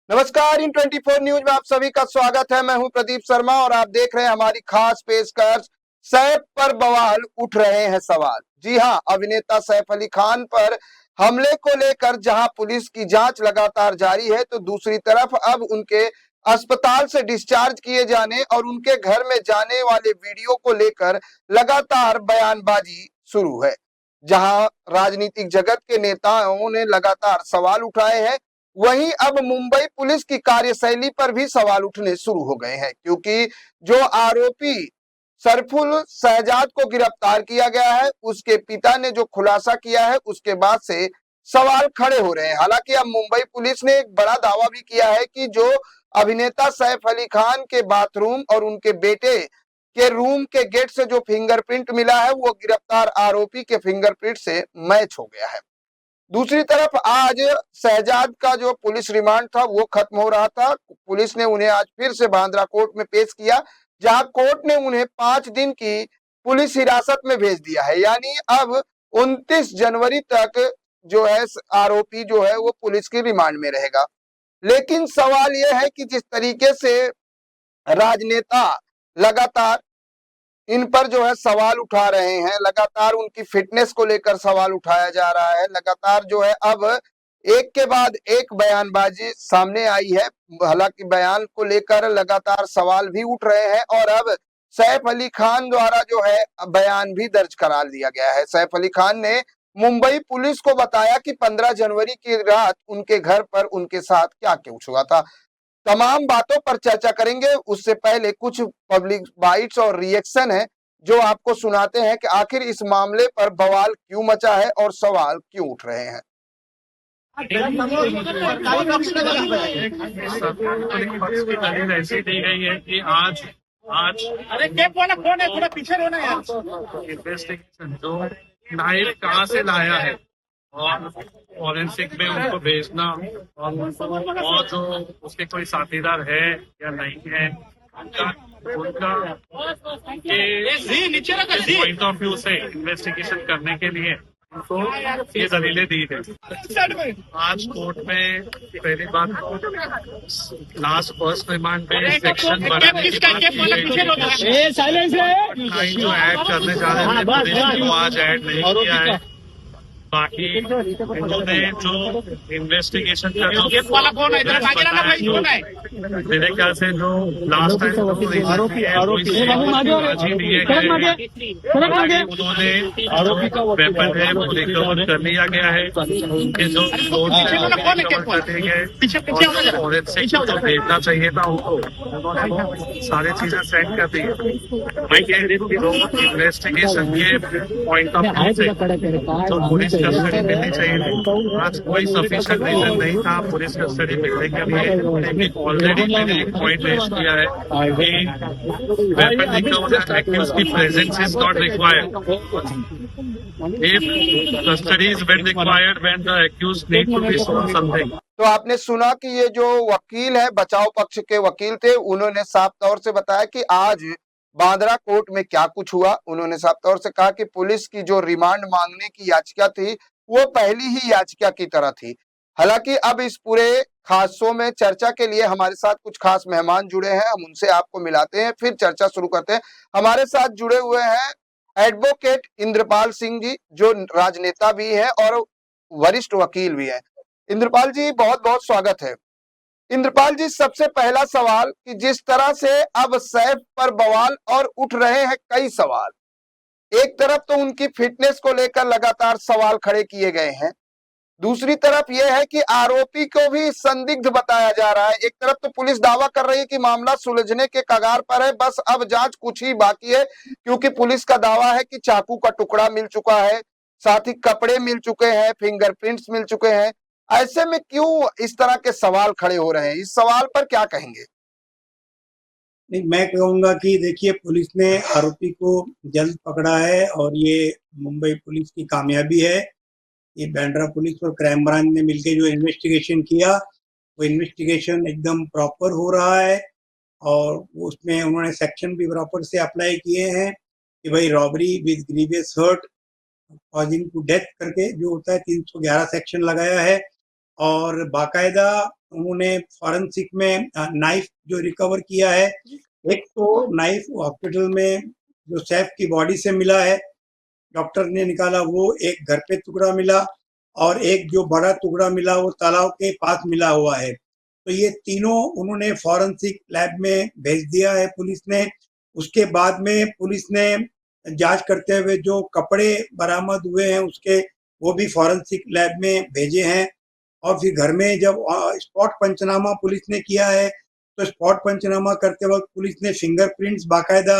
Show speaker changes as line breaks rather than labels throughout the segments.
नमस्कार। इन 24 न्यूज में आप सभी का स्वागत है। मैं हूं प्रदीप शर्मा और आप देख रहे हैं हमारी खास पेशकश सैफ पर बवाल उठ रहे हैं सवाल। जी हां, अभिनेता सैफ अली खान पर हमले को लेकर जहां पुलिस की जांच लगातार जारी है, तो दूसरी तरफ अब उनके अस्पताल से डिस्चार्ज किए जाने और उनके घर में जाने वाले वीडियो को लेकर लगातार बयानबाजी शुरू है। जहां राजनीतिक जगत के नेताओं ने लगातार सवाल उठाए हैं, वहीं अब मुंबई पुलिस की कार्यशैली पर भी सवाल उठने शुरू हो गए हैं, क्योंकि जो आरोपी सरफुल शहजाद को गिरफ्तार किया गया है, उसके पिता ने जो खुलासा किया है, उसके बाद से सवाल खड़े हो रहे हैं। हालांकि अब मुंबई पुलिस ने एक बड़ा दावा भी किया है कि जो अभिनेता सैफ अली खान के बाथरूम और उनके बेटे के रूम के गेट से जो फिंगरप्रिंट मिला है, वो गिरफ्तार आरोपी के फिंगरप्रिंट से मैच हो गया है। दूसरी तरफ आज शहजाद का जो पुलिस रिमांड था वो खत्म हो रहा था। पुलिस ने उन्हें आज फिर से बांद्रा कोर्ट में पेश किया, जहां कोर्ट ने उन्हें 5 दिन की पुलिस हिरासत में भेज दिया है। यानी अब 29 जनवरी तक जो है आरोपी जो है वो पुलिस की रिमांड में रहेगा। लेकिन सवाल यह है कि जिस तरीके से राजनेता लगातार इन पर जो है सवाल उठा रहे हैं, लगातार उनकी फिटनेस को लेकर सवाल उठाया जा रहा है, लगातार जो है अब एक के बाद एक बयानबाजी सामने आई है। हालांकि बयान को लेकर लगातार सवाल भी उठ रहे हैं और अब सैफ अली खान द्वारा जो है बयान भी दर्ज करा दिया गया है। सैफ अली खान ने मुंबई पुलिस को बताया कि 15 जनवरी की रात उनके घर पर उनके साथ क्या कुछ हुआ था। तमाम बातों पर चर्चा करेंगे, उससे पहले कुछ पब्लिक बाइट्स और रिएक्शन है जो आपको सुनाते हैं कि आखिर इस मामले पर बवाल क्यों मचा है और सवाल क्यों उठ रहे हैं।
दलील ऐसी दी गई है कि आज आज अरे कैप वाला कौन है, थोड़ा पीछे रहना यार। इन्वेस्टिगेशन जो नाइफ कहाँ से लाया है और फॉरेंसिक में उनको भेजना और जो उसके कोई साथीदार है या नहीं है उनका पॉइंट ऑफ व्यू से इन्वेस्टिगेशन करने के लिए उनको ये दलीलें दी गई। आज कोर्ट में पहली बात लास्ट फर्स्ट रिमांड में सेक्शन बढ़ाने की बात जो ऐड करने जा रहे हैं पुलिस को आज ऐड नहीं किया है। बाकी उन्होंने जो इन्वेस्टिगेशन का मेरे ख्याल से जो लास्ट टाइम उन्होंने आरोपी का वेपन है वो रिकवर कर लिया गया है। उनके जो फॉरेंसिक जो भेजना चाहिए था उनको उन्होंने सारी चीजें सेट कर दी। इन्वेस्टिगेशन के पॉइंट ऑफ व्यू से जो पुलिस कस्टडी मिलनी चाहिए थी, आज कोई सफिशिएंट रीजन नहीं था पुलिस कस्टडी मिलने के लिए। लेकिन ऑलरेडी मैंने एक पॉइंट रेज किया है कि वेपन रिकवर एक्यूज की presence is not required if custody is when required when the accused need to be shown something.
तो आपने सुना कि ये जो वकील है, बचाव पक्ष के वकील थे, उन्होंने साफ तौर से बताया कि आज बांद्रा कोर्ट में क्या कुछ हुआ। उन्होंने साफ तौर से कहा कि पुलिस की जो रिमांड मांगने की याचिका थी वो पहली ही याचिका की तरह थी। हालांकि अब इस पूरे खासों में चर्चा के लिए हमारे साथ कुछ खास मेहमान जुड़े हैं, हम उनसे आपको मिलाते हैं, फिर चर्चा शुरू करते हैं। हमारे साथ जुड़े हुए हैं एडवोकेट इंद्रपाल सिंह जी, जो राजनेता भी है और वरिष्ठ वकील भी है। इंद्रपाल जी, बहुत बहुत स्वागत है। इंद्रपाल जी, सबसे पहला सवाल कि जिस तरह से अब सैफ पर बवाल और उठ रहे हैं कई सवाल, एक तरफ तो उनकी फिटनेस को लेकर लगातार सवाल खड़े किए गए हैं, दूसरी तरफ यह है कि आरोपी को भी संदिग्ध बताया जा रहा है। एक तरफ तो पुलिस दावा कर रही है कि मामला सुलझने के कगार पर है, बस अब जांच कुछ ही बाकी है, क्योंकि पुलिस का दावा है कि चाकू का टुकड़ा मिल चुका है, साथ ही कपड़े मिल चुके हैं, फिंगरप्रिंट्स मिल चुके हैं। ऐसे में क्यों इस तरह के सवाल खड़े हो रहे हैं? इस सवाल पर क्या कहेंगे?
नहीं, मैं कहूंगा कि देखिए, पुलिस ने आरोपी को जल्द पकड़ा है और ये मुंबई पुलिस की कामयाबी है। ये बांद्रा पुलिस और क्राइम ब्रांच ने मिलकर जो इन्वेस्टिगेशन किया वो इन्वेस्टिगेशन एकदम प्रॉपर हो रहा है और उसमें उन्होंने सेक्शन भी प्रॉपर से अप्लाई किए हैं कि भाई robbery with grievous hurt causing to death करके जो होता है 311 सेक्शन लगाया है और बाकायदा उन्होंने फॉरेंसिक में नाइफ जो रिकवर किया है, एक तो नाइफ हॉस्पिटल में जो सैफ की बॉडी से मिला है, डॉक्टर ने निकाला, वो एक घर पे टुकड़ा मिला और एक जो बड़ा टुकड़ा मिला वो तालाब के पास मिला हुआ है। तो ये तीनों उन्होंने फॉरेंसिक लैब में भेज दिया है पुलिस ने। उसके बाद में पुलिस ने जांच करते हुए जो कपड़े बरामद हुए हैं उसके वो भी फॉरेंसिक लैब में भेजे हैं। और फिर घर में जब स्पॉट पंचनामा पुलिस ने किया है तो स्पॉट पंचनामा करते वक्त पुलिस ने फिंगरप्रिंट्स बाकायदा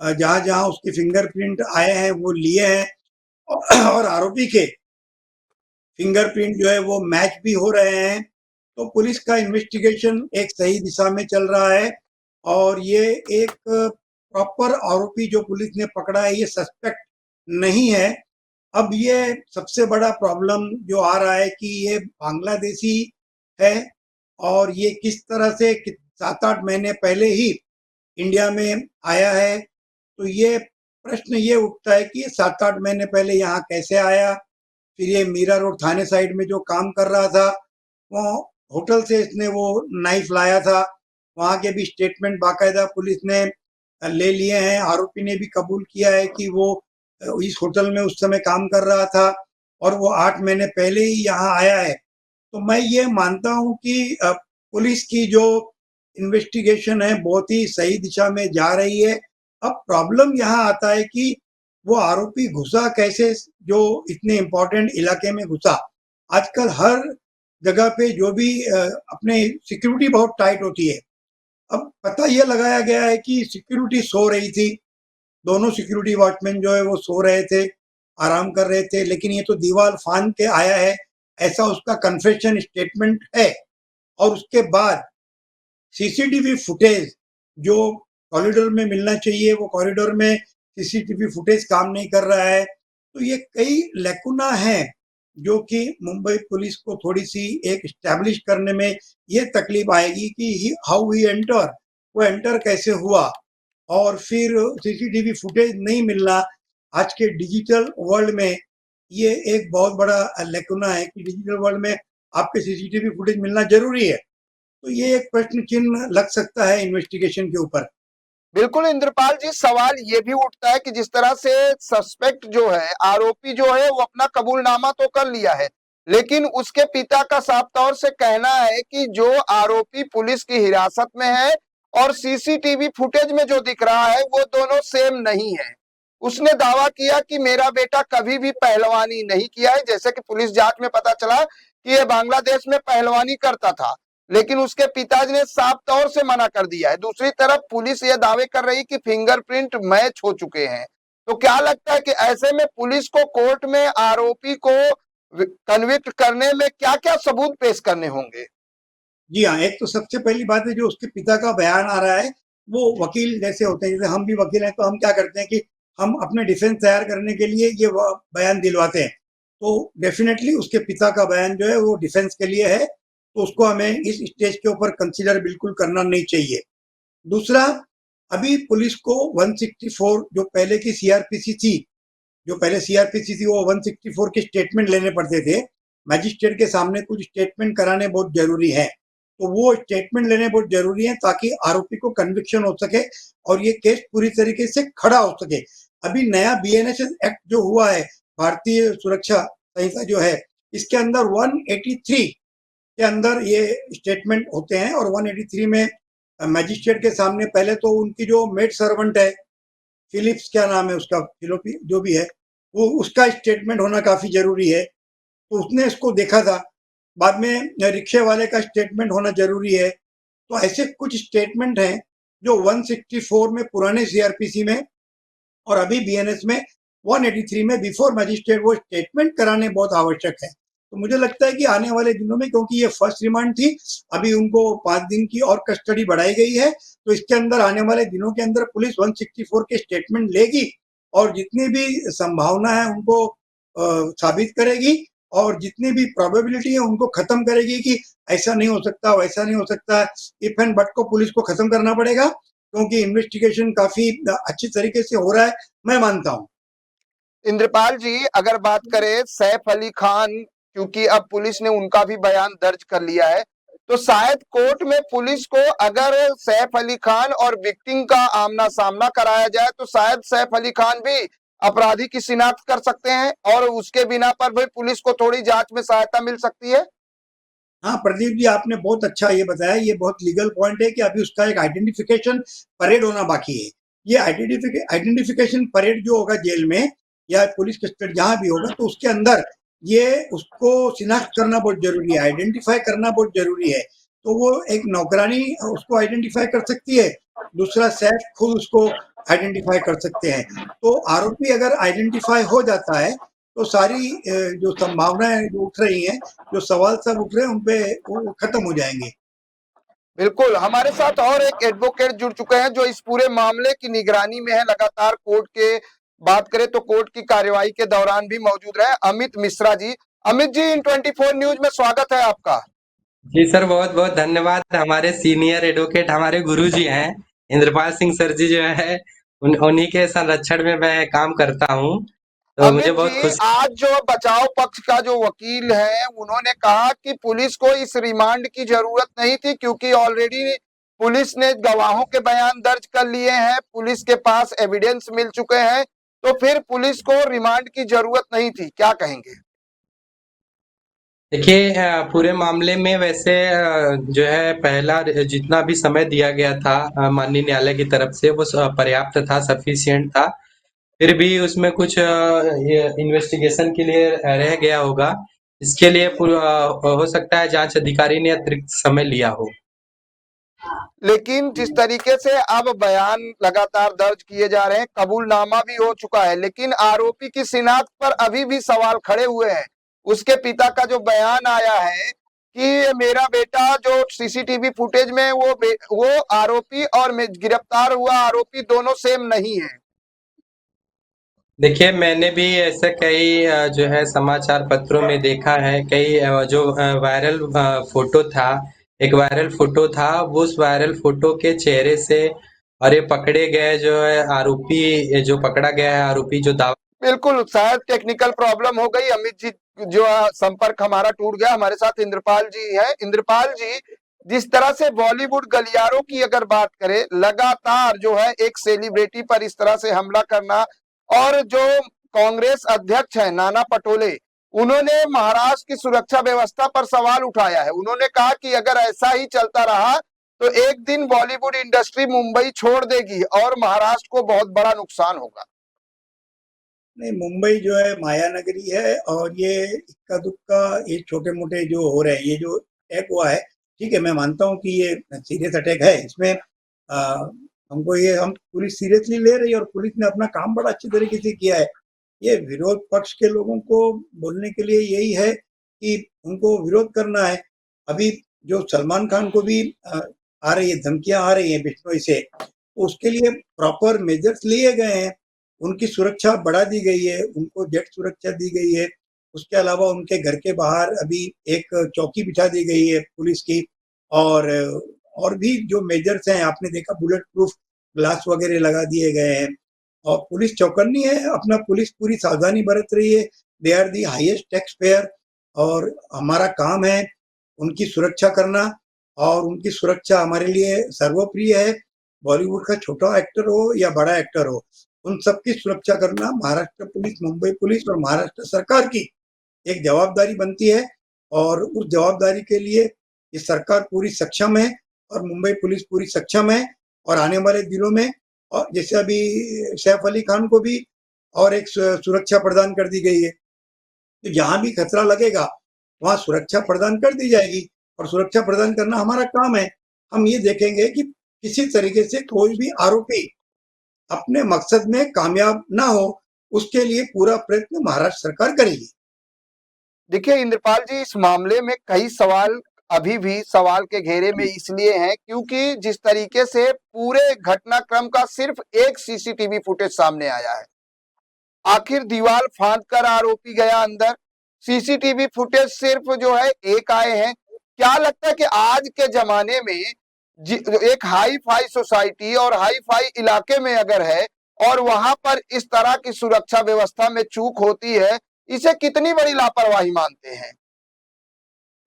जहां जहां उसके फिंगरप्रिंट आए हैं वो लिए हैं और आरोपी के फिंगरप्रिंट जो है वो मैच भी हो रहे हैं। तो पुलिस का इन्वेस्टिगेशन एक सही दिशा में चल रहा है और ये एक प्रॉपर आरोपी जो पुलिस ने पकड़ा है, ये सस्पेक्ट नहीं है। अब ये सबसे बड़ा प्रॉब्लम जो आ रहा है कि ये बांग्लादेशी है और ये किस तरह से 7-8 महीने पहले ही इंडिया में आया है। तो ये प्रश्न ये उठता है कि 7-8 महीने पहले यहाँ कैसे आया। फिर ये मीरा रोड थाने साइड में जो काम कर रहा था, वो होटल से इसने वो नाइफ लाया था, वहाँ के भी स्टेटमेंट बाकायदा पुलिस ने ले लिए हैं। आरोपी ने भी कबूल किया है कि वो इस होटल में उस समय काम कर रहा था और वो 8 महीने पहले ही यहाँ आया है। तो मैं ये मानता हूँ कि पुलिस की जो इन्वेस्टिगेशन है बहुत ही सही दिशा में जा रही है। अब प्रॉब्लम यहाँ आता है कि वो आरोपी घुसा कैसे, जो इतने इम्पोर्टेंट इलाके में घुसा। आजकल हर जगह पे जो भी अपने सिक्योरिटी बहुत टाइट होती है। अब पता ये लगाया गया है कि सिक्योरिटी सो रही थी, दोनों सिक्योरिटी वॉचमैन जो है वो सो रहे थे, आराम कर रहे थे, लेकिन ये तो दीवार फांद के आया है, ऐसा उसका कन्फेशन स्टेटमेंट है। और उसके बाद सीसीटीवी फुटेज जो कॉरिडोर में मिलना चाहिए, वो कॉरिडोर में सीसीटीवी फुटेज काम नहीं कर रहा है। तो ये कई लैकुना है जो कि मुंबई पुलिस को थोड़ी सी एक स्टैब्लिश करने में ये तकलीफ आएगी कि हाउ ही एंटर, वो एंटर कैसे हुआ। और फिर सीसीटीवी फुटेज नहीं मिलना आज के डिजिटल वर्ल्ड में ये एक बहुत बड़ा लैकुना है कि डिजिटल वर्ल्ड में आपके सीसीटीवी फुटेज मिलना जरूरी है। तो ये एक प्रश्न चिन्ह लग सकता है इन्वेस्टिगेशन के ऊपर।
बिल्कुल इंद्रपाल जी, सवाल ये भी उठता है कि जिस तरह से सस्पेक्ट जो है, आरोपी जो है, वो अपना कबूलनामा तो कर लिया है, लेकिन उसके पिता का साफ तौर से कहना है कि जो आरोपी पुलिस की हिरासत में है और सीसीटीवी फुटेज में जो दिख रहा है वो दोनों सेम नहीं है। उसने दावा किया कि मेरा बेटा कभी भी पहलवानी नहीं किया है, जैसे कि पुलिस जांच में पता चला कि ये बांग्लादेश में पहलवानी करता था, लेकिन उसके पिताजी ने साफ तौर से मना कर दिया है। दूसरी तरफ पुलिस ये दावे कर रही कि फिंगरप्रिंट मैच हो चुके हैं। तो क्या लगता है कि ऐसे में पुलिस को कोर्ट में आरोपी को कन्विक्ट करने में क्या-क्या सबूत पेश करने होंगे?
जी हाँ, एक तो सबसे पहली बात है जो उसके पिता का बयान आ रहा है, वो वकील जैसे होते हैं, जैसे हम भी वकील हैं तो हम क्या करते हैं कि हम अपने डिफेंस तैयार करने के लिए ये बयान दिलवाते हैं। तो डेफिनेटली उसके पिता का बयान जो है वो डिफेंस के लिए है, तो उसको हमें इस स्टेज के ऊपर कंसीडर बिल्कुल करना नहीं चाहिए। दूसरा, अभी पुलिस को 164 जो पहले की सीआरपीसी थी, जो पहले सीआरपीसी थी, वो 164 के स्टेटमेंट लेने पड़ते थे। मैजिस्ट्रेट के सामने कुछ स्टेटमेंट कराने बहुत जरूरी है, तो वो स्टेटमेंट लेने बहुत जरूरी है ताकि आरोपी को कन्विक्शन हो सके और ये केस पूरी तरीके से खड़ा हो सके। अभी नया बीएनएसएस एक्ट जो हुआ है, भारतीय सुरक्षा संहिता जो है, इसके अंदर 183 के अंदर ये स्टेटमेंट होते हैं और 183 में मैजिस्ट्रेट के सामने पहले तो उनकी जो मेड सर्वेंट है, फिलिप्स क्या नाम है उसका, फिलोपी जो भी है, वो उसका स्टेटमेंट होना काफी जरूरी है, तो उसने इसको देखा था। बाद में रिक्शे वाले का स्टेटमेंट होना जरूरी है। तो ऐसे कुछ स्टेटमेंट हैं जो 164 में पुराने सीआरपीसी में और अभी बीएनएस में 183 में बिफोर मजिस्ट्रेट वो स्टेटमेंट कराने बहुत आवश्यक है। तो मुझे लगता है कि आने वाले दिनों में, क्योंकि ये फर्स्ट रिमांड थी, अभी उनको 5 दिन की और कस्टडी बढ़ाई गई है, तो इसके अंदर आने वाले दिनों के अंदर पुलिस 164 के स्टेटमेंट लेगी और जितनी भी संभावना है उनको साबित करेगी और जितनी भी प्रोबेबिलिटी है उनको खत्म करेगी कि ऐसा नहीं हो सकता, वैसा नहीं हो सकता। इफ एंड बट को पुलिस को खत्म करना पड़ेगा, क्योंकि इन्वेस्टिगेशन काफी अच्छी तरीके से हो रहा है, मैं मानता हूँ।
इंद्रपाल जी, अगर बात करें सैफ अली खान क्योंकि अब पुलिस ने उनका भी बयान दर्ज कर लिया है। तो शायद कोर्ट में पुलिस को अगर सैफ अली खान और विक्टिम का आमना सामना कराया जाए तो शायद सैफ अली खान भी अपराधी की शिनाख्त कर सकते हैं और उसके बिना पर भी पुलिस को थोड़ी जांच में सहायता मिल सकती है।
हाँ प्रदीप जी, आपने बहुत अच्छा ये बताया। ये बहुत लीगल पॉइंट है कि अभी उसका एक आइडेंटिफिकेशन परेड होना बाकी है। ये आइडेंटिफिकेशन परेड जो होगा जेल में या पुलिस कस्टडी जहां भी होगा, तो उसके अंदर ये उसको शिनाख्त करना बहुत जरूरी है, आइडेंटिफाई करना बहुत जरूरी है। तो वो एक नौकरानी उसको आइडेंटिफाई कर सकती है, दूसरा सैफ खुद उसको आइडेंटिफाई कर सकते हैं। तो आरोपी अगर आइडेंटिफाई हो जाता है तो सारी जो संभावनाएं जो उठ रही हैं, जो सवाल सब उठ रहे हैं, उनपे वो खत्म हो जाएंगे।
बिल्कुल, हमारे साथ और एक एडवोकेट जुड़ चुके हैं जो इस पूरे मामले की निगरानी में है, लगातार कोर्ट के बात करें तो कोर्ट की कार्यवाही के दौरान भी मौजूद रहे, अमित मिश्रा जी। अमित जी, इन 24 न्यूज में स्वागत है आपका।
जी सर, बहुत बहुत धन्यवाद। हमारे सीनियर एडवोकेट हमारे गुरुजी हैं, इंद्रपाल सिंह सर जी जो है, उन्हीं के संरक्षण में मैं काम करता हूँ, तो मुझे
अमित
बहुत
जी,
खुशी।
आज जो बचाव पक्ष का जो वकील है उन्होंने कहा कि पुलिस को इस रिमांड की जरूरत नहीं थी क्योंकि ऑलरेडी पुलिस ने गवाहों के बयान दर्ज कर लिए हैं, पुलिस के पास एविडेंस मिल चुके हैं, तो फिर पुलिस को रिमांड की जरूरत नहीं थी। क्या कहेंगे?
देखिए, पूरे मामले में वैसे जो है पहला जितना भी समय दिया गया था माननीय न्यायालय की तरफ से, वो पर्याप्त था, सफिशिएंट था। फिर भी उसमें कुछ इन्वेस्टिगेशन के लिए रह गया होगा। इसके लिए हो सकता है जांच अधिकारी ने अतिरिक्त समय लिया हो।
लेकिन जिस तरीके से अब बयान लगातार दर्ज किए जा रहे हैं, कबूलनामा भी हो चुका है, लेकिन आरोपी की शिनाख्त पर अभी भी सवाल खड़े हुए हैं। उसके पिता का जो बयान आया है कि मेरा बेटा जो सीसीटीवी फुटेज में वो आरोपी और गिरफ्तार हुआ आरोपी दोनों सेम नहीं है।
देखिए, मैंने भी ऐसे कई जो है समाचार पत्रों में देखा है, कई जो वायरल फोटो था, एक वायरल फोटो था, वो उस वायरल फोटो के चेहरे से और ये पकड़े गए जो है आरोपी, जो पकड़ा गया है आरोपी जो दावा।
बिल्कुल, शायद टेक्निकल प्रॉब्लम हो गई। अमित जी जो संपर्क हमारा टूट गया। हमारे साथ इंद्रपाल जी हैं। इंद्रपाल जी, जिस तरह से बॉलीवुड गलियारों की अगर बात करें, लगातार जो है एक सेलिब्रिटी पर इस तरह से हमला करना, और जो कांग्रेस अध्यक्ष है नाना पटोले, उन्होंने महाराष्ट्र की सुरक्षा व्यवस्था पर सवाल उठाया है। उन्होंने कहा कि अगर ऐसा ही चलता रहा तो एक दिन बॉलीवुड इंडस्ट्री मुंबई छोड़ देगी और महाराष्ट्र को बहुत बड़ा नुकसान होगा।
नहीं, मुंबई जो है माया नगरी है, और ये इक्का दुक्का ये छोटे मोटे जो हो रहे हैं, ये जो अटैक हुआ है, ठीक है, मैं मानता हूँ कि ये सीरियस अटैक है। इसमें हमको ये हम पुलिस सीरियसली ले रही है और पुलिस ने अपना काम बड़ा अच्छी तरीके से किया है। ये विरोध पक्ष के लोगों को बोलने के लिए यही है कि उनको विरोध करना है। अभी जो सलमान खान को भी आ रही है, धमकियां आ रही हैं बिश्नोई से, तो उसके लिए प्रॉपर मेजर्स लिए गए हैं। उनकी सुरक्षा बढ़ा दी गई है, उनको जेट सुरक्षा दी गई है। उसके अलावा उनके घर के बाहर अभी एक चौकी बिछा दी गई है पुलिस की, और भी जो मेजर्स हैं, आपने देखा बुलेट प्रूफ ग्लास वगैरह लगा दिए गए हैं। और पुलिस चौकन्नी है, अपना पुलिस पूरी सावधानी बरत रही है। They are the highest tax payer, और हमारा काम है उनकी सुरक्षा करना, और उनकी सुरक्षा हमारे लिए सर्वप्रिय है। बॉलीवुड का छोटा एक्टर हो या बड़ा एक्टर हो, उन सबकी सुरक्षा करना महाराष्ट्र पुलिस, मुंबई पुलिस और महाराष्ट्र सरकार की एक जवाबदारी बनती है। और उस जवाबदारी के लिए ये सरकार पूरी सक्षम है और मुंबई पुलिस पूरी सक्षम है। और आने वाले दिनों में, और जैसे अभी सैफ अली खान को भी और एक सुरक्षा प्रदान कर दी गई है, तो जहां भी खतरा लगेगा वहां सुरक्षा प्रदान कर दी जाएगी, और सुरक्षा प्रदान करना हमारा काम है। हम ये देखेंगे कि किसी तरीके से कोई भी आरोपी अपने मकसद में कामयाब ना हो, उसके लिए पूरा प्रयत्न महाराष्ट्र सरकार करेगी।
देखिए इंद्रपाल जी, इस मामले में कई सवाल अभी भी सवाल के घेरे में इसलिए हैं क्योंकि जिस तरीके से पूरे घटनाक्रम का सिर्फ एक सीसीटीवी फुटेज सामने आया है। आखिर दीवार फांद कर आरोपी गया अंदर, सीसीटीवी फुटेज सिर्फ जो है एक आए हैं। क्या लगता है कि आज के जमाने में एक हाई फाई सोसाइटी और हाई फाई इलाके में अगर है और वहां पर इस तरह की सुरक्षा व्यवस्था में चूक होती है, इसे कितनी बड़ी लापरवाही मानते हैं?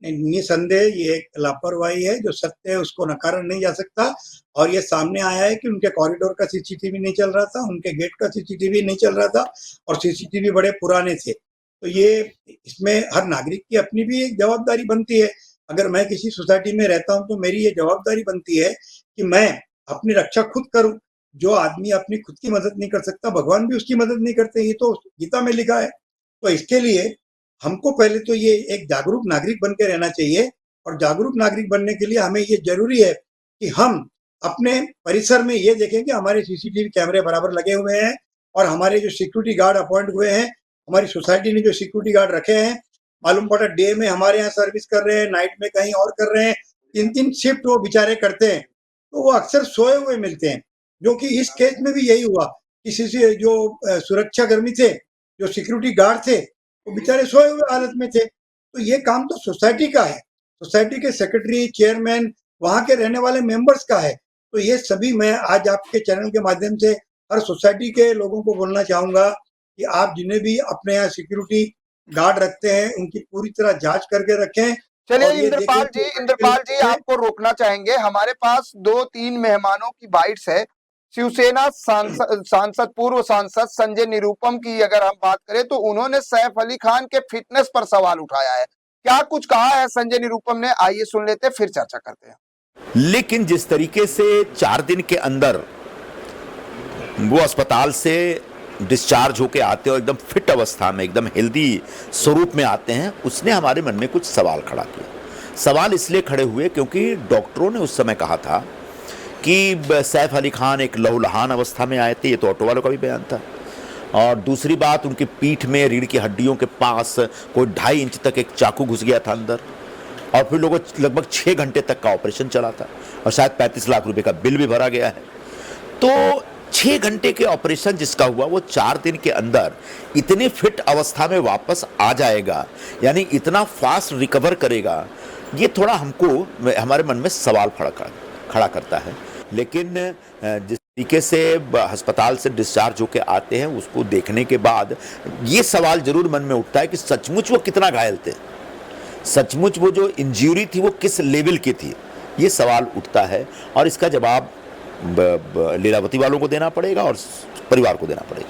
निसंदेह ये एक लापरवाही है, जो सत्य है उसको नकारा नहीं जा सकता। और ये सामने आया है कि उनके कॉरिडोर का सीसीटीवी नहीं चल रहा था, उनके गेट का सीसीटीवी नहीं चल रहा था, और सीसीटीवी बड़े पुराने थे। तो ये इसमें हर नागरिक की अपनी भी एक जवाबदारी बनती है। अगर मैं किसी सोसाइटी में रहता हूँ तो मेरी ये जवाबदारी बनती है कि मैं अपनी रक्षा खुद करूं। जो आदमी अपनी खुद की मदद नहीं कर सकता, भगवान भी उसकी मदद नहीं करते, ये तो गीता में लिखा है। तो इसके लिए हमको पहले तो ये एक जागरूक नागरिक बन के रहना चाहिए, और जागरूक नागरिक बनने के लिए हमें ये जरूरी है कि हम अपने परिसर में ये देखें कि हमारे सीसीटीवी कैमरे बराबर लगे हुए हैं, और हमारे जो सिक्योरिटी गार्ड अपॉइंट हुए हैं, हमारी सोसाइटी ने जो सिक्योरिटी गार्ड रखे हैं, मालूम पड़ा डे में हमारे यहाँ सर्विस कर रहे हैं, नाइट में कहीं और कर रहे हैं, 3-3 शिफ्ट वो बेचारे करते हैं, तो वो अक्सर सोए हुए मिलते हैं। जो कि इस केस में भी यही हुआ, किसी से जो सुरक्षा कर्मी थे, जो सिक्योरिटी गार्ड थे, वो बेचारे सोए हुए हालत में थे। तो ये काम तो सोसाइटी का है, सोसाइटी के सेक्रेटरी, चेयरमैन, वहां के रहने वाले मेंबर्स का है। तो ये सभी मैं आज आपके चैनल के माध्यम से हर सोसाइटी के लोगों को बोलना चाहूंगा कि आप जिन्हें भी अपने यहाँ सिक्योरिटी गार्ड रखते हैं, उनकी पूरी तरह जांच करके रखें।
चलिए
और ये
इंद्रपाल
देखें
जी,
कि
इंद्रपाल जी आपको रोकना चाहेंगे। हमारे पास 2-3 मेहमानों की बाइट्स है। शिवसेना सांसद पूर्व सांसद संजय निरुपम की अगर हम बात करें तो उन्होंने सैफ अली खान के फिटनेस पर सवाल उठाया है। क्या कुछ कहा है संजय निरुपम ने, आइए सुन लेते हैं, फिर चर्चा करते हैं।
लेकिन जिस तरीके से 4 दिन के अंदर वो अस्पताल से डिस्चार्ज होके आते हैं और एकदम फिट अवस्था में, एकदम हेल्दी स्वरूप में आते हैं, उसने हमारे मन में कुछ सवाल खड़ा किया। सवाल इसलिए खड़े हुए क्योंकि डॉक्टरों ने उस समय कहा था कि सैफ अली खान एक लहूलुहान अवस्था में आए थे, ये तो ऑटो वालों का भी बयान था। और दूसरी बात, उनकी पीठ में रीढ़ की हड्डियों के पास कोई 2.5 इंच तक एक चाकू घुस गया था अंदर, और फिर लोगों लगभग 6 घंटे तक का ऑपरेशन चला था, और शायद 35 लाख रुपए का बिल भी भरा गया है। तो 6 घंटे के ऑपरेशन जिसका हुआ, वो 4 दिन के अंदर इतनी फिट अवस्था में वापस आ जाएगा, यानी इतना फास्ट रिकवर करेगा, ये थोड़ा हमको, हमारे मन में सवाल खड़ा करता है। लेकिन जिस तरीके से अस्पताल से डिस्चार्ज होके आते हैं, उसको देखने के बाद ये सवाल जरूर मन में उठता है कि सचमुच वो कितना घायल थे, सचमुच वो जो इंजरी थी वो किस लेवल की थी, ये सवाल उठता है। और इसका जवाब लीलावती वालों को देना पड़ेगा और परिवार को देना पड़ेगा।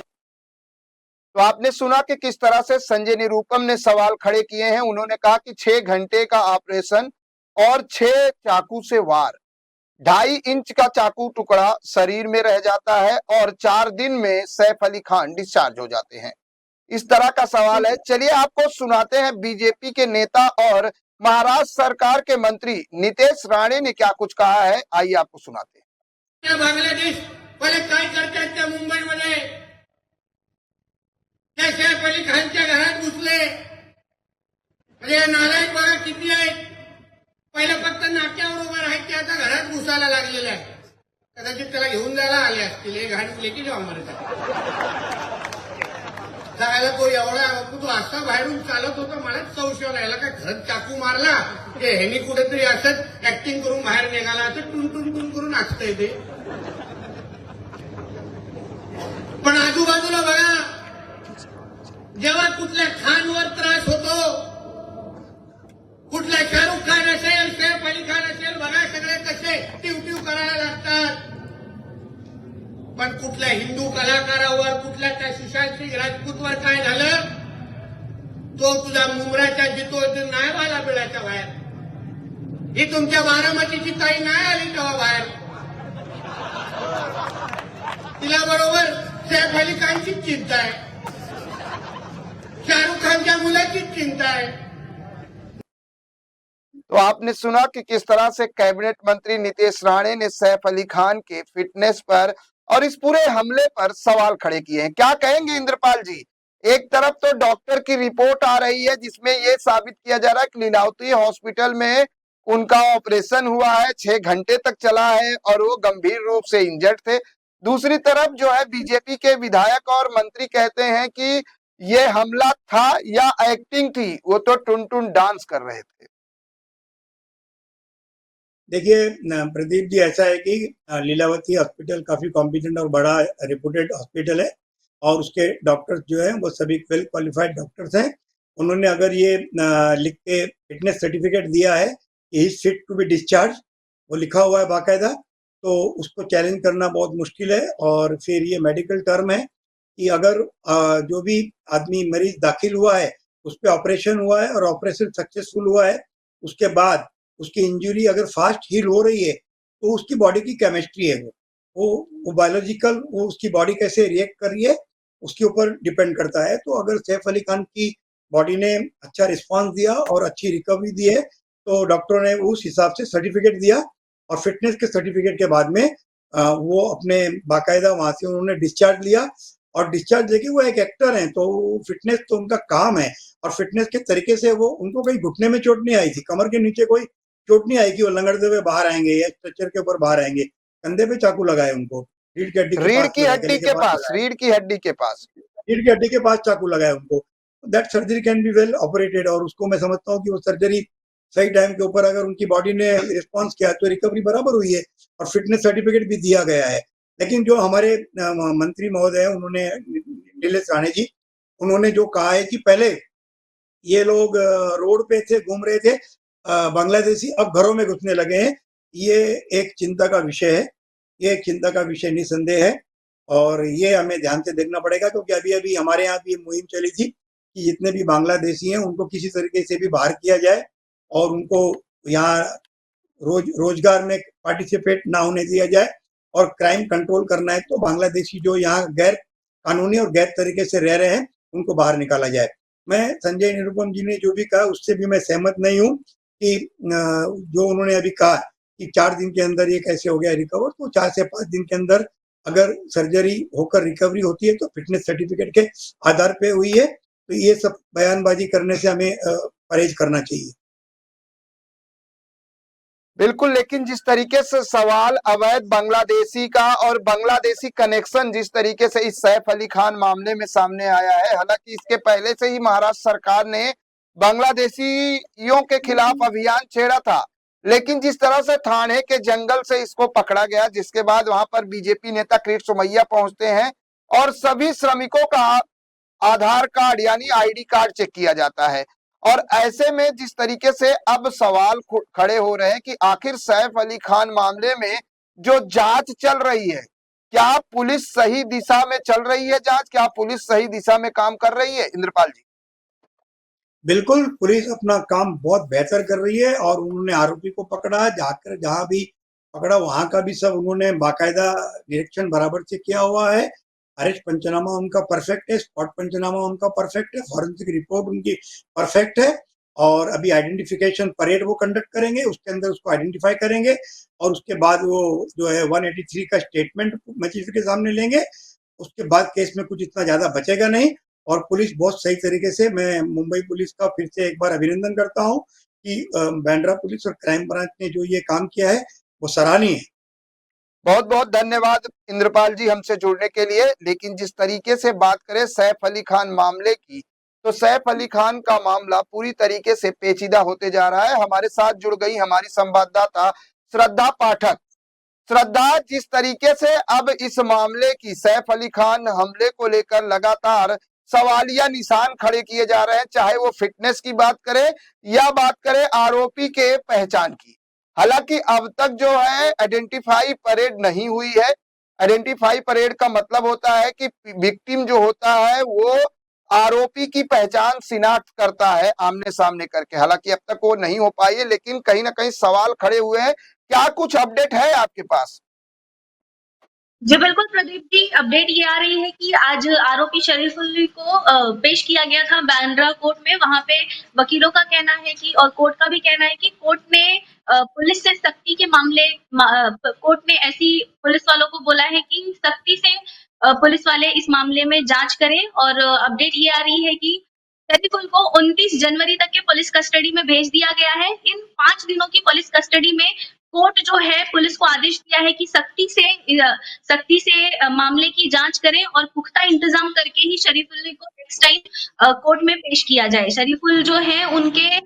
तो आपने सुना कि किस तरह से संजय निरुपम ने सवाल खड़े किए हैं। उन्होंने कहा कि 6 घंटे का ऑपरेशन और 6 चाकू से वार, 2.5 इंच का चाकू टुकड़ा शरीर में रह जाता है, और 4 दिन में सैफ अली खान डिस्चार्ज हो जाते हैं। इस तरह का सवाल है। चलिए आपको सुनाते हैं बीजेपी के नेता और महाराष्ट्र सरकार के मंत्री नितेश राणे ने क्या कुछ कहा है, आइए आपको सुनाते हैं।
बांगलादेश वाले काय करतात त्या मुंबईमध्ये, त्या सैफ अली खानच्या घरात घुसले, म्हणजे नालायक बघा किती आहेत। पहिलं फक्त नाक्यावर उभं राहायचे, आता घरात घुसायला लागलेले आहे। कदाचित त्याला घेऊन जायला आले असतील, हे घाण लेकी जाऊ मारत जायला तो एवढा तो असा बाहेरून चालत होता, मलाच संशय राहिला का घरात चाकू मारला की ह्यांनी कुठेतरी असंच ऍक्टिंग करून बाहेर निघाला, असं टून टून टून करून असतंय ते। पण आजूबाजूला बघा, जेव्हा कुठल्या खानवर त्रास होतो, कुठला शाहरुख खान असेल, सैफ अली खान असेल, बघा सगळे कसे टिवटिव करायला लागतात। पण कुठल्या हिंदू कलाकारावर, कुठल्या त्या सुशांत सिंग राजपूतवर काय झालं, तो तुझा मुंबऱ्याच्या जितो नाही आला बिळाच्या बाहेर। ही तुमच्या बारामतीची ताई नाही आली तेव्हा बाहेर, तिला बरोबर सैफ अली खानचीच चिंता आहे, शाहरुख खानच्या मुलाचीच चिंता आहे।
तो आपने सुना कि किस तरह से कैबिनेट मंत्री नितेश राणे ने सैफ अली खान के फिटनेस पर और इस पूरे हमले पर सवाल खड़े किए हैं। क्या कहेंगे इंद्रपाल जी? एक तरफ तो डॉक्टर की रिपोर्ट आ रही है जिसमें यह साबित किया जा रहा है कि लीलावती हॉस्पिटल में उनका ऑपरेशन हुआ है, 6 घंटे तक चला है और वो गंभीर रूप से इंजर्ड थे। दूसरी तरफ जो है बीजेपी के विधायक और मंत्री कहते हैं कि ये हमला था या एक्टिंग थी, वो तो टुन टुन डांस कर रहे थे।
देखिए प्रदीप जी, ऐसा है कि लीलावती हॉस्पिटल काफी कॉम्पिटेंट और बड़ा रिप्यूटेड हॉस्पिटल है, और उसके डॉक्टर्स जो हैं वो सभी वेल क्वालिफाइड डॉक्टर्स हैं, उन्होंने अगर ये लिख के फिटनेस सर्टिफिकेट दिया है कि ही फिट टू बी डिस्चार्ज, वो लिखा हुआ है बाकायदा, तो उसको चैलेंज करना बहुत मुश्किल है। और फिर ये मेडिकल टर्म है कि अगर जो भी आदमी मरीज दाखिल हुआ है उस पर ऑपरेशन हुआ है और ऑपरेशन सक्सेसफुल हुआ है, उसके बाद उसकी इंजरी अगर फास्ट हील हो रही है तो उसकी बॉडी की केमिस्ट्री है वो बायोलॉजिकल, वो उसकी बॉडी कैसे रिएक्ट कर रही है उसके ऊपर डिपेंड करता है। तो अगर सैफ अली खान की बॉडी ने अच्छा रिस्पांस दिया और अच्छी रिकवरी दी है तो डॉक्टरों ने उस हिसाब से सर्टिफिकेट दिया और फिटनेस के सर्टिफिकेट के बाद में वो अपने बाकायदा वहां से उन्होंने डिस्चार्ज लिया। और डिस्चार्ज लेके वो एक एक्टर हैं तो फिटनेस तो उनका काम है और फिटनेस के तरीके से वो, उनको कहीं घुटने में चोट नहीं आई थी, कमर के नीचे कोई चोट नहीं आई कि वो लंगड़ते हुए बाहर आएंगे या स्ट्रेचर के ऊपर बाहर आएंगे। कंधे पे चाकू लगाए उनको, रीढ़ की हड्डी के
रीढ़
पास
की
लगाए,
हड्डी
गले
के
के
पास,
लगाए,
रीढ़ की हड्डी के पास।
रीढ़ की हड्डी के पास चाकू लगाए उनको। That surgery can be well operated और उसको मैं समझता हूँ कि वो सर्जरी सही टाइम के ऊपर अगर उनकी बॉडी ने रिस्पॉन्स किया तो रिकवरी बराबर हुई है और फिटनेस सर्टिफिकेट भी दिया गया है। लेकिन जो हमारे मंत्री महोदय हैं, उन्होंने नीलेश राणे जी, उन्होंने जो कहा है कि पहले ये लोग रोड पे थे, घूम रहे थे, बांग्लादेशी अब घरों में घुसने लगे हैं, ये एक चिंता का विषय है, ये एक चिंता का विषय निसंदेह है। और ये हमें ध्यान से देखना पड़ेगा क्योंकि अभी अभी हमारे यहाँ भी मुहिम चली थी कि जितने भी बांग्लादेशी हैं उनको किसी तरीके से भी बाहर किया जाए और उनको यहाँ रोजगार में पार्टिसिपेट ना होने दिया जाए और क्राइम कंट्रोल करना है तो बांग्लादेशी जो यहाँ गैर कानूनी और गैर तरीके से रह रहे हैं उनको बाहर निकाला जाए। मैं संजय निरुपम जी ने जो भी कहा उससे भी मैं सहमत नहीं हूँ कि जो उन्होंने अभी कहा कि 4 दिन के अंदर ये कैसे हो गया रिकवर, तो 4 से 5 दिन के अंदर अगर सर्जरी होकर रिकवरी होती है तो फिटनेस सर्टिफिकेट के आधार पे हुई है। तो ये सब बयानबाजी करने से हमें परहेज करना चाहिए।
बिल्कुल, लेकिन जिस तरीके से सवाल अवैध बांग्लादेशी का और बांग्लादेशी कनेक्शन जिस तरीके से इस सैफ अली खान मामले में सामने आया है, हालांकि इसके पहले से ही महाराष्ट्र सरकार ने बांग्लादेशियों के खिलाफ अभियान छेड़ा था, लेकिन जिस तरह से थाने के जंगल से इसको पकड़ा गया, जिसके बाद वहां पर बीजेपी नेता किरीट सोमैया पहुंचते हैं और सभी श्रमिकों का आधार कार्ड यानी आईडी कार्ड चेक किया जाता है। और ऐसे में जिस तरीके से अब सवाल खड़े हो रहे हैं कि आखिर सैफ अली खान मामले में जो जांच चल रही है, क्या पुलिस सही दिशा में चल रही है जांच, क्या पुलिस सही दिशा में काम कर रही है? इंद्रपाल जी।
बिल्कुल, पुलिस अपना काम बहुत बेहतर कर रही है और उन्होंने आरोपी को पकड़ा, जाकर जहां भी पकड़ा वहां का भी सब उन्होंने बाकायदा निरीक्षण बराबर से किया हुआ है। अरेस्ट पंचनामा उनका परफेक्ट है, स्पॉट पंचनामा उनका परफेक्ट है, फॉरेंसिक रिपोर्ट उनकी परफेक्ट है और अभी आइडेंटिफिकेशन परेड वो कंडक्ट करेंगे, उसके अंदर उसको आइडेंटिफाई करेंगे और उसके बाद वो जो है 183 का स्टेटमेंट मजिस्ट्रेट के सामने लेंगे। उसके बाद केस में कुछ इतना ज्यादा बचेगा नहीं और पुलिस बहुत सही तरीके से, मैं मुंबई पुलिस का फिर से एक बार अभिनंदन करता हूं कि बांद्रा पुलिस और क्राइम ब्रांच ने जो ये काम किया है वो सराहनीय है।
बहुत बहुत धन्यवाद इंद्रपाल जी हमसे जुड़ने के लिए। लेकिन जिस तरीके से बात करें सैफ अली खान मामले की, तो सैफ अली खान का मामला पूरी तरीके से पेचीदा होते जा रहा है। हमारे साथ जुड़ गई हमारी संवाददाता श्रद्धा पाठक। श्रद्धा, जिस तरीके से अब इस मामले की सैफ अली खान हमले को लेकर लगातार सवालिया निशान खड़े किए जा रहे हैं, चाहे वो फिटनेस की बात करें या बात करें आरोपी के पहचान की। हालांकि अब तक जो है आइडेंटिफाई परेड नहीं हुई है। आइडेंटिफाई परेड का मतलब होता है कि विक्टिम जो होता है वो आरोपी की पहचान शिनाख्त करता है आमने सामने करके। हालांकि अब तक वो नहीं हो पाई है, लेकिन कहीं ना कहीं सवाल खड़े हुए हैं। क्या कुछ अपडेट है आपके पास?
जी बिल्कुल प्रदीप जी, अपडेट ये आ रही है कि आज आरोपी शरीफुल्ली को पेश किया गया था बांद्रा कोर्ट में। वहां पे वकीलों का कहना है कि और कोर्ट का भी कहना है कि कोर्ट ने पुलिस से सख्ती के मामले कोर्ट ने ऐसी पुलिस वालों को बोला है कि सख्ती से पुलिस वाले इस मामले में जांच करें। और अपडेट ये आ रही है कि शरीफुल को 29 जनवरी तक के पुलिस कस्टडी में भेज दिया गया है। इन 5 दिनों की पुलिस कस्टडी में कोर्ट जो है पुलिस को आदेश दिया है कि सख्ती से मामले की जांच करें और पुख्ता इंतजाम करके ही शरीफुल्लाह को नेक्स्ट टाइम कोर्ट में पेश किया जाए। शरीफुल जो है उनके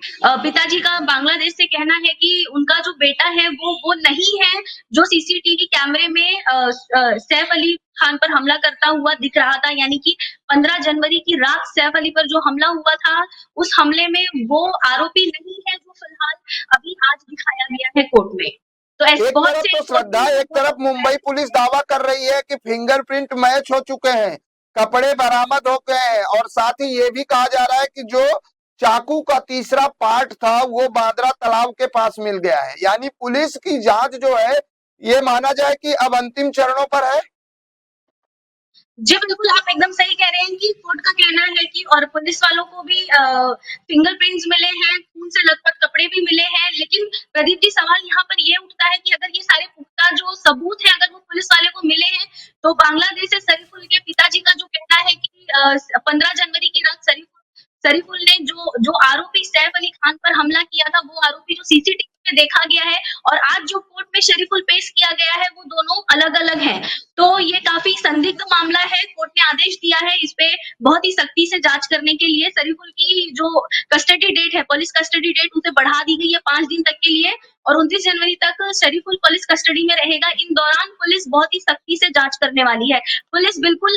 पिताजी का बांग्लादेश से कहना है कि उनका जो बेटा है वो नहीं है जो सीसीटीवी कैमरे में सैफ अली खान पर हमला करता हुआ दिख रहा था, यानी कि 15 जनवरी की रात सैफ अली पर जो हमला हुआ था, उस हमले में वो आरोपी नहीं है जो फिलहाल अभी आज दिखाया गया है कोर्ट में। तो ऐसे
एक
बहुत
तरफ
से
तो श्रद्धा, एक तरफ मुंबई पुलिस दावा कर रही है कि फिंगरप्रिंट मैच हो चुके हैं, कपड़े बरामद हो गए हैं, और साथ ही ये भी कहा जा रहा है कि जो चाकू का तीसरा पार्ट था वो बांद्रा तालाब के पास मिल गया है। यानी पुलिस की जांच जो है ये माना जाए कि अब अंतिम चरणों पर है।
जी बिल्कुल, आप एकदम सही कह रहे हैं कि कोर्ट का कहना है कि और पुलिस वालों को भी फिंगरप्रिंट्स मिले हैं, खून से लथपथ कपड़े भी मिले हैं। लेकिन प्रदीप जी, सवाल यहाँ पर ये उठता है कि अगर ये सारे पुख्ता जो सबूत हैं अगर वो पुलिस वाले को मिले हैं, तो बांग्लादेश से शरीफुल के पिताजी का जो कहना है कि 15 जनवरी की रात शरीफुल ने जो आरोपी सैफ अली खान पर हमला किया था, वो आरोपी जो सीसीटीवी में देखा गया है और आज जो कोर्ट में शरीफुल पेश किया गया है, वो दोनों अलग-अलग हैं। तो ये काफी संदिग्ध मामला है। कोर्ट ने आदेश दिया है इस पे बहुत ही सख्ती से जांच करने के लिए। शरीफुल की जो कस्टडी डेट है, पुलिस कस्टडी डेट, उसे बढ़ा दी गई है 5 दिन तक के लिए और 29 जनवरी तक शरीफुल पुलिस कस्टडी में रहेगा। इन दौरान पुलिस बहुत ही सख्ती से जांच करने वाली है। पुलिस बिल्कुल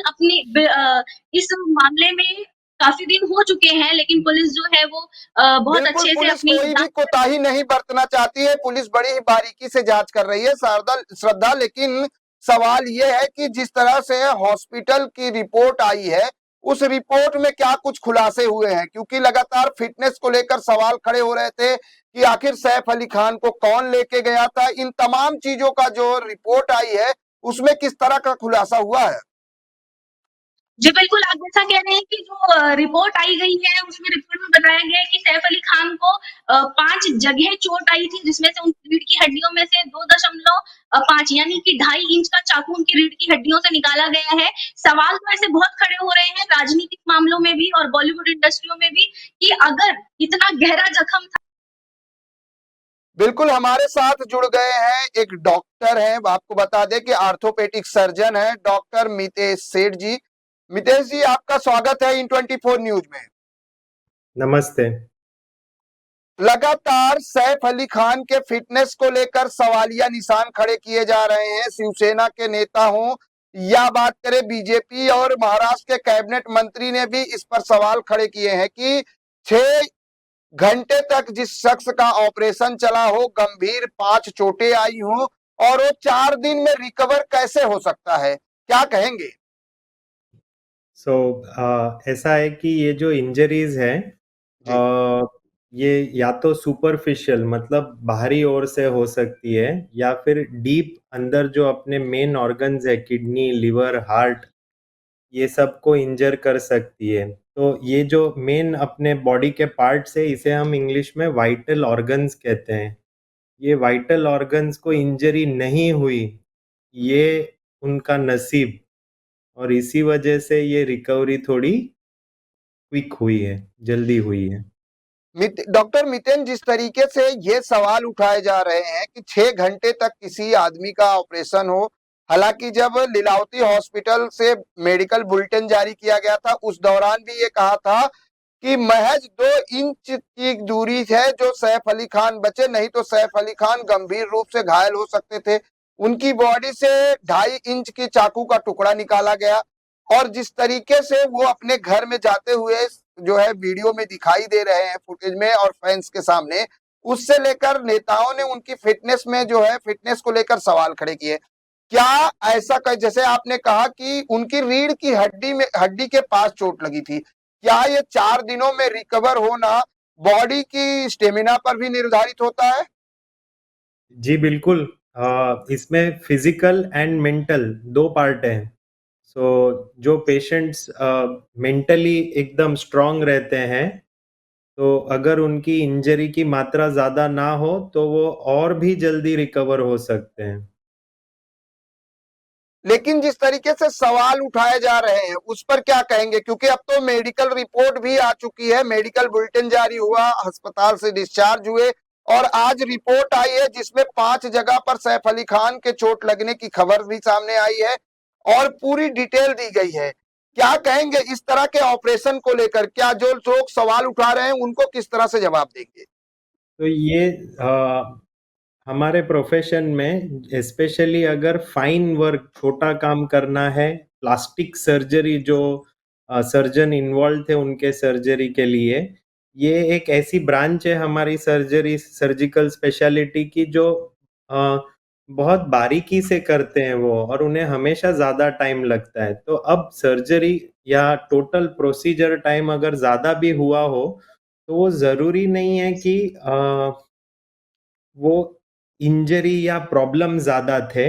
इस मामले में काफी दिन हो चुके हैं, लेकिन पुलिस जो है वो बहुत
बिल्कुल,
अच्छे से
पुलिस
अपनी
कोई भी कोताही नहीं बरतना चाहती है, पुलिस बड़ी ही बारीकी से जांच कर रही है श्रद्धा। लेकिन सवाल ये है कि जिस तरह से हॉस्पिटल की रिपोर्ट आई है, उस रिपोर्ट में क्या कुछ खुलासे हुए हैं, क्योंकि लगातार फिटनेस को लेकर सवाल खड़े हो रहे थे कि आखिर सैफ अली खान को कौन लेके गया था। इन तमाम चीजों का जो रिपोर्ट आई है उसमें किस तरह का खुलासा हुआ है?
जी बिल्कुल, आप जैसा कह रहे हैं कि जो रिपोर्ट आई गई है, उसमें रिपोर्ट में बताया गया है कि सैफ अली खान को 5 जगह चोट आई थी, जिसमें से उनकी रीढ़ की हड्डियों में से 2.5 यानी कि 2.5 इंच का चाकू उनकी रीढ़ की हड्डियों से निकाला गया है। सवाल तो ऐसे बहुत खड़े हो रहे हैं राजनीतिक मामलों में भी और बॉलीवुड इंडस्ट्रियों में भी कि अगर इतना गहरा जख्म था।
बिल्कुल, हमारे साथ जुड़ गए हैं एक डॉक्टर हैं, आपको बता दें कि आर्थोपेडिक सर्जन है डॉक्टर मितेश सेठ जी। मितेश जी, आपका स्वागत है इन 24 न्यूज में।
नमस्ते।
लगातार सैफ अली खान के फिटनेस को लेकर सवालिया निशान खड़े किए जा रहे हैं। शिवसेना के नेता हों या बात करें बीजेपी और महाराष्ट्र के कैबिनेट मंत्री ने भी इस पर सवाल खड़े किए हैं कि 6 घंटे तक जिस शख्स का ऑपरेशन चला हो, गंभीर 5 चोटें आई हो और वो 4 दिन में रिकवर कैसे हो सकता है, क्या कहेंगे?
ऐसा है कि ये जो इंजरीज हैं ये या तो सुपरफिशियल मतलब बाहरी ओर से हो सकती है या फिर डीप अंदर जो अपने मेन ऑर्गन्स है किडनी, लिवर, हार्ट, ये सबको इंजर कर सकती है। तो ये जो मेन अपने बॉडी के पार्ट्स है इसे हम इंग्लिश में वाइटल ऑर्गन्स कहते हैं। ये वाइटल ऑर्गन्स को इंजरी नहीं हुई, ये उनका नसीब, और इसी वजह से ये रिकवरी थोड़ी क्विक हुई है, जल्दी हुई है।
डॉक्टर मितेन, जिस तरीके से ये सवाल उठाए जा रहे हैं कि 6 घंटे तक किसी आदमी का ऑपरेशन हो, हालांकि जब लीलावती हॉस्पिटल से मेडिकल बुलेटिन जारी किया गया था उस दौरान भी ये कहा था कि महज 2 इंच की दूरी है जो सैफ अली खान बचे, नहीं तो सैफ अली खान गंभीर रूप से घायल हो सकते थे। उनकी बॉडी से 2.5 इंच की चाकू का टुकड़ा निकाला गया और जिस तरीके से वो अपने घर में जाते हुए जो है वीडियो में दिखाई दे रहे हैं फुटेज में और फैंस के सामने, उससे लेकर नेताओं ने उनकी फिटनेस में जो है फिटनेस को लेकर सवाल खड़े किए। क्या ऐसा जैसे आपने कहा कि उनकी रीढ़ की हड्डी के पास चोट लगी थी, क्या ये 4 दिनों में रिकवर होना बॉडी की स्टेमिना पर भी निर्धारित होता है?
जी बिल्कुल, इसमें फिजिकल एंड मेंटल 2 पार्ट हैं। जो पेशेंट्स मेंटली एकदम स्ट्रांग रहते हैं, तो अगर उनकी इंजरी की मात्रा ज़्यादा ना हो तो वो और भी जल्दी रिकवर हो सकते हैं।
लेकिन जिस तरीके से सवाल उठाए जा रहे हैं उस पर क्या कहेंगे, क्योंकि अब तो मेडिकल रिपोर्ट भी आ चुकी है, मेडिकल बुलेटिन जारी हुआ, अस्पताल से डिस्चार्ज हुए और आज रिपोर्ट आई है जिसमें 5 जगह पर सैफ अली खान के चोट लगने की खबर भी सामने आई है और पूरी डिटेल दी गई है। क्या कहेंगे इस तरह के ऑपरेशन को लेकर? क्या जो लोग सवाल उठा रहे हैं उनको किस तरह से जवाब देंगे?
तो ये हमारे प्रोफेशन में स्पेशली अगर फाइन वर्क, छोटा काम करना है, प्लास्टिक सर्जरी जो सर्जन इन्वॉल्व थे उनके सर्जरी के लिए, ये एक ऐसी ब्रांच है हमारी सर्जिकल स्पेशलिटी की जो बहुत बारीकी से करते हैं वो, और उन्हें हमेशा ज़्यादा टाइम लगता है। तो अब सर्जरी या टोटल प्रोसीजर टाइम अगर ज़्यादा भी हुआ हो, तो वो ज़रूरी नहीं है कि वो इंजरी या प्रॉब्लम ज़्यादा थे।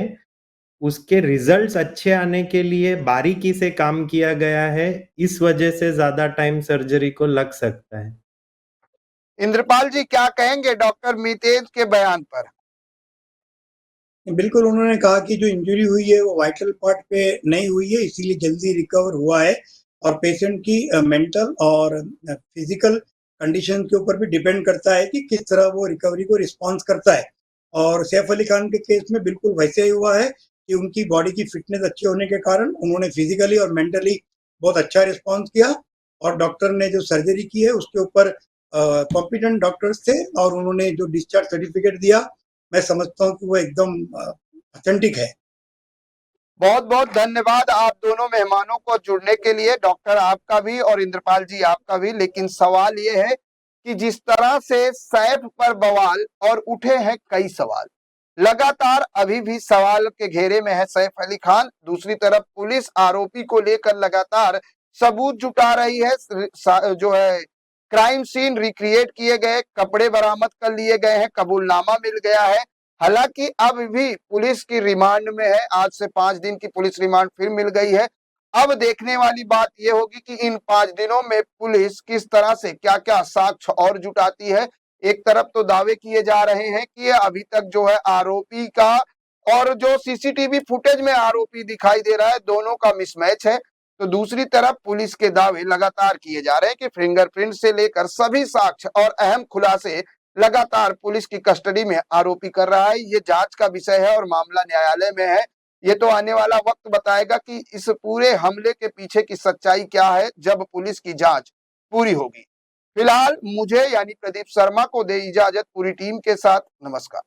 उसके रिजल्ट्स अच्छे आने के लिए बारीकी से काम किया गया है, इस वजह से ज़्यादा टाइम सर्जरी को लग सकता है।
इंद्रपाल जी क्या कहेंगे डॉक्टर मितेज के बयान पर?
बिल्कुल, उन्होंने कहा कि जो इंजरी हुई है वो वाइटल पार्ट पे नहीं हुई है, इसीलिए जल्दी रिकवर हुआ है और पेशेंट की मेंटल और फिजिकल कंडीशन के ऊपर भी डिपेंड करता है कि किस तरह वो रिकवरी को रिस्पॉन्स करता है। और सैफ अली खान के केस में बिल्कुल वैसे ही हुआ है कि उनकी बॉडी की फिटनेस अच्छी होने के कारण उन्होंने फिजिकली और मेंटली बहुत अच्छा रिस्पॉन्स किया और डॉक्टर ने जो सर्जरी की है उसके ऊपर कॉम्पिटेंट डॉक्टर्स थे और उन्होंने जो डिस्चार्ज सर्टिफिकेट दिया, मैं समझता हूँ कि वो एकदम ऑथेंटिक है।
बहुत बहुत धन्यवाद आप दोनों मेहमानों को जुड़ने के लिए, डॉक्टर आपका भी और इंद्रपाल जी आपका भी। लेकिन सवाल ये है कि जिस तरह से सैफ पर बवाल और उठे हैं कई सवाल, लगातार अभी भी सवाल के घेरे में है सैफ अली खान। दूसरी तरफ पुलिस आरोपी को लेकर लगातार सबूत जुटा रही है। जो है क्राइम सीन रिक्रिएट किए गए, कपड़े बरामद कर लिए गए हैं, कबूलनामा मिल गया है। हालांकि अब भी पुलिस की रिमांड में है, आज से 5 दिन की पुलिस रिमांड फिर मिल गई है। अब देखने वाली बात यह होगी कि इन 5 दिनों में पुलिस किस तरह से क्या क्या साक्ष्य और जुटाती है। एक तरफ तो दावे किए जा रहे हैं कि ये अभी तक जो है आरोपी का और जो सीसीटीवी फुटेज में आरोपी दिखाई दे रहा है दोनों का मिसमैच है। तो दूसरी तरफ पुलिस के दावे लगातार किए जा रहे हैं कि फिंगरप्रिंट से लेकर सभी साक्ष्य और अहम खुलासे लगातार पुलिस की कस्टडी में आरोपी कर रहा है। ये जांच का विषय है और मामला न्यायालय में है। ये तो आने वाला वक्त बताएगा कि इस पूरे हमले के पीछे की सच्चाई क्या है जब पुलिस की जांच पूरी होगी। फिलहाल मुझे यानी प्रदीप शर्मा को दे इजाजत पूरी टीम के साथ। नमस्कार।